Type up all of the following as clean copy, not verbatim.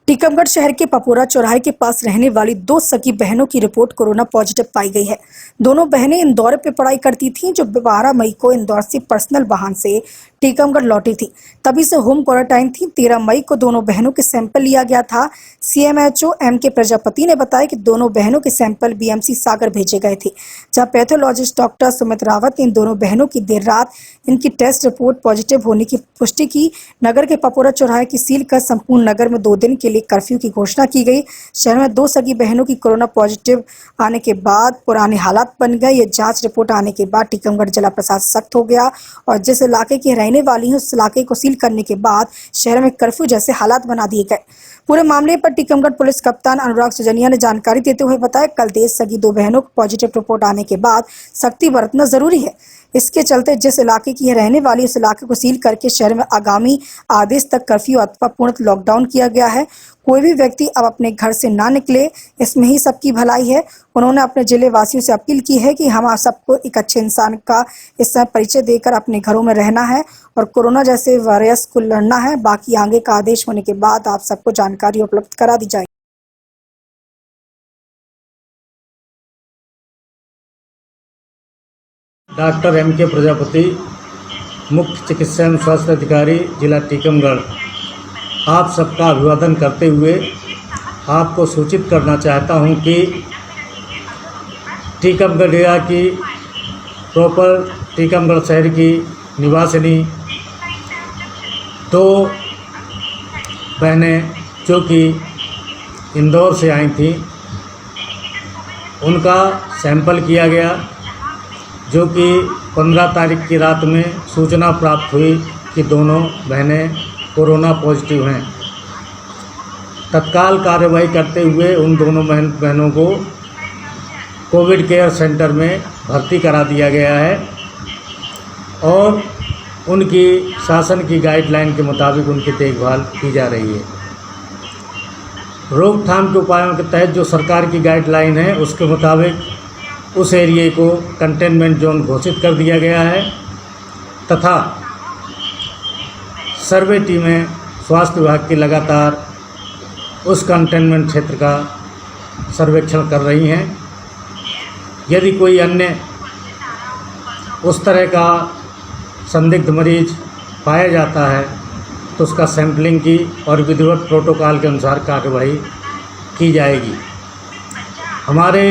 टीकमगढ़ शहर के पपोरा चौराहे के पास रहने वाली दो सगी बहनों की रिपोर्ट कोरोना पॉजिटिव पाई गई है। दोनों बहनें इंदौर पे पढ़ाई करती थीं, जो 12 मई को इंदौर से पर्सनल वाहन से टीकमगढ़ लौटी थी। तभी से होम क्वारंटाइन थी। 13 मई को दोनों बहनों के सैंपल लिया गया था। CMHO M.K. प्रजापति ने बताया कि दोनों बहनों के सैंपल BMC सागर भेजे गए थे, जहां पैथोलॉजिस्ट डॉक्टर सुमित रावत ने इन दोनों बहनों की देर रात इनकी टेस्ट रिपोर्ट पॉजिटिव होने की पुष्टि की। नगर के पपोरा चौराहे की सील कर संपूर्ण नगर में 2 दिन के लिए कर्फ्यू की घोषणा की गई। शहर में 2 सगी बहनों की कोरोना पॉजिटिव आने के बाद पुराने हालात बन गए। ये जांच रिपोर्ट आने के बाद टीकमगढ़ जिला प्रशासन सख्त हो गया और जिस इलाके की रहने वाली है उस इलाके को सील करने के बाद शहर में कर्फ्यू जैसे हालात बना दिए गए। पूरे मामले पर टीकमगढ़ पुलिस कप्तान अनुराग सुजनिया ने जानकारी देते हुए बताया, कल देर सगी 2 बहनों को पॉजिटिव रिपोर्ट आने के बाद सख्ती बरतना जरूरी है। इसके चलते जिस इलाके की रहने वाली उस इलाके को सील करके शहर में आगामी आदेश तक कर्फ्यू अथवा पूर्ण लॉकडाउन किया गया है। कोई भी व्यक्ति अब अपने घर से ना निकले, इसमें ही सबकी भलाई है। उन्होंने अपने जिले वासियों से अपील की है कि हम सबको एक अच्छे इंसान का इस समय परिचय देकर अपने घरों में रहना है और कोरोना जैसे वायरस को लड़ना है। बाकी आगे का आदेश होने के बाद आप सबको जानकारी उपलब्ध करा दी जाएगी। Doctor M.K. प्रजापति, मुख्य चिकित्सा एवं स्वास्थ्य अधिकारी जिला टीकमगढ़, आप सबका अभिवादन करते हुए आपको सूचित करना चाहता हूं कि टीकमगढ़ जिला की प्रॉपर टीकमगढ़ शहर की निवासिनी 2 बहनें जो कि इंदौर से आई थीं, उनका सैंपल किया गया, जो कि 15 तारीख की रात में सूचना प्राप्त हुई कि दोनों बहनें कोरोना पॉजिटिव हैं। तत्काल कार्यवाही करते हुए उन दोनों बहनों को कोविड केयर सेंटर में भर्ती करा दिया गया है और उनकी शासन की गाइडलाइन के मुताबिक उनकी देखभाल की जा रही है। रोकथाम के उपायों के तहत जो सरकार की गाइडलाइन है उसके मुताबिक उस एरिए को कंटेनमेंट जोन घोषित कर दिया गया है तथा सर्वे टीमें स्वास्थ्य विभाग की लगातार उस कंटेनमेंट क्षेत्र का सर्वेक्षण कर रही हैं। यदि कोई अन्य उस तरह का संदिग्ध मरीज पाया जाता है तो उसका सैंपलिंग की और विधिवत प्रोटोकॉल के अनुसार कार्यवाही की जाएगी। हमारे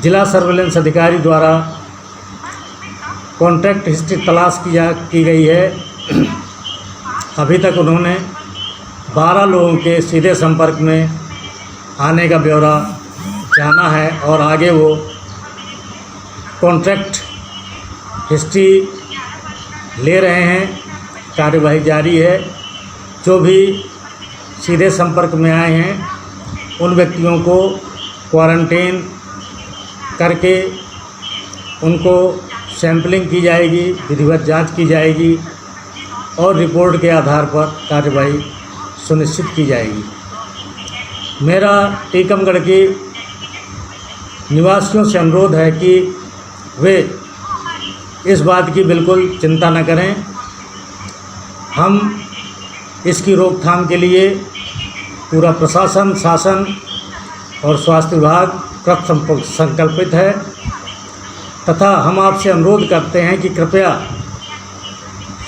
जिला सर्वेलेंस अधिकारी द्वारा कॉन्टैक्ट हिस्ट्री तलाश की गई है। अभी तक उन्होंने 12 लोगों के सीधे संपर्क में आने का ब्यौरा जाना है और आगे वो कॉन्टैक्ट हिस्ट्री ले रहे हैं। कार्यवाही जारी है। जो भी सीधे संपर्क में आए हैं उन व्यक्तियों को क्वारंटीन करके उनको सैंपलिंग की जाएगी, विधिवत जांच की जाएगी और रिपोर्ट के आधार पर कार्यवाही सुनिश्चित की जाएगी। मेरा टीकमगढ़ के निवासियों से अनुरोध है कि वे इस बात की बिल्कुल चिंता न करें। हम इसकी रोकथाम के लिए पूरा प्रशासन, शासन और स्वास्थ्य विभाग कृत संकल्पित है तथा हम आपसे अनुरोध करते हैं कि कृपया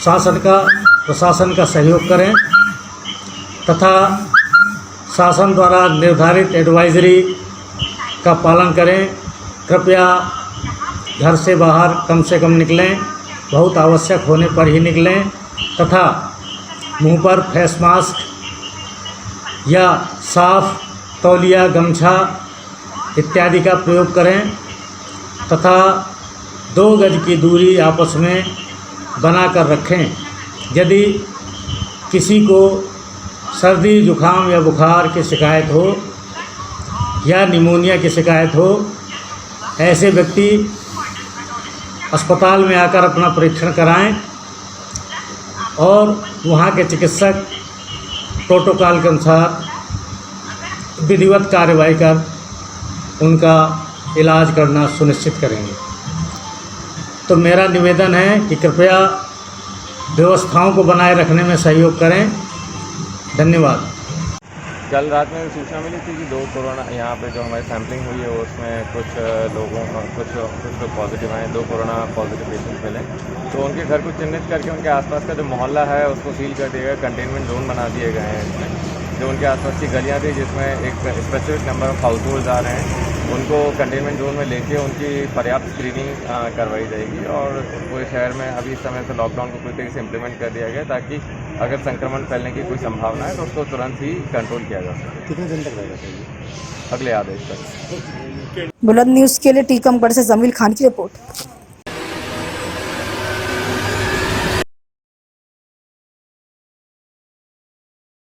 शासन का, प्रशासन का सहयोग करें तथा शासन द्वारा निर्धारित एडवाइजरी का पालन करें। कृपया घर से बाहर कम से कम निकलें, बहुत आवश्यक होने पर ही निकलें तथा मुंह पर फेस मास्क या साफ तौलिया, गमछा इत्यादि का प्रयोग करें तथा 2 गज की दूरी आपस में बनाकर रखें। यदि किसी को सर्दी, जुखाम या बुखार की शिकायत हो या निमोनिया की शिकायत हो, ऐसे व्यक्ति अस्पताल में आकर अपना परीक्षण कराएं और वहाँ के चिकित्सक प्रोटोकॉल के अनुसार विधिवत कार्रवाई कर उनका इलाज करना सुनिश्चित करेंगे। तो मेरा निवेदन है कि कृपया व्यवस्थाओं को बनाए रखने में सहयोग करें। धन्यवाद। कल रात में सूचना मिली थी कि 2 कोरोना यहाँ पे जो हमारी सैम्पलिंग हुई है उसमें कुछ लोग पॉजिटिव आए, 2 कोरोना पॉजिटिव पेशेंट मिले। तो उनके घर को चिन्हित करके उनके आसपास का जो मोहल्ला है उसको सील कर दिया गया, कंटेनमेंट जोन बना दिए गए हैं इसमें। जो उनके आसपास की गलियाँ थी जिसमें एक specific number of households आ रहे हैं, उनको कंटेनमेंट जोन में लेके उनकी पर्याप्त स्क्रीनिंग करवाई जाएगी और पूरे शहर में अभी इस समय से लॉकडाउन को पूरी तरीके से इम्प्लीमेंट कर दिया गया ताकि अगर संक्रमण फैलने की कोई संभावना है तो उसको तुरंत ही कंट्रोल किया जा सके। कितने दिन तक रहेगा चाहिए? अगले आदेश तक। बुलंद न्यूज़ के लिए टीकमगढ़ से जमील खान की रिपोर्ट।